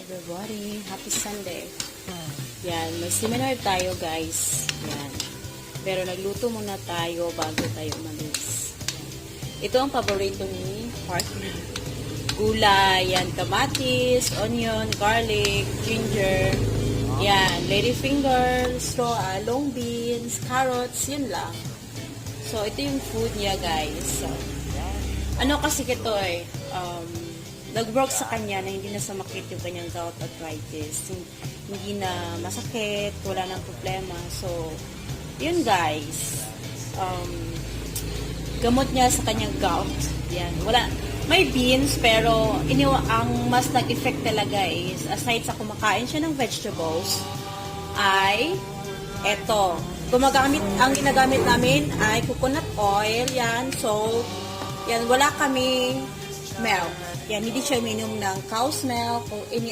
everybody. Happy Sunday. Yan, may seminar tayo guys. Yan. Pero nagluto muna tayo bago tayo umalis. Yan. Ito ang paborito ni partner. Gulay, yan, kamatis, onion, garlic, ginger, yan, ladyfingers, long beans, carrots, yun lang. So, ito yung food niya guys. So, ano kasi ito nag-work sa kanya na hindi na sumakit yung kanyang gout arthritis. Hindi na masakit, wala nang problema. So, yun guys. Gamot niya sa kanyang gout. Yan. Wala, may beans, pero ang mas nag-effect talaga is, aside sa kumakain siya ng vegetables, ay, eto. Ang ginagamit namin ay coconut oil, yan, salt, yan, wala kami milk. Yan, hindi siya uminom ng cow's milk o any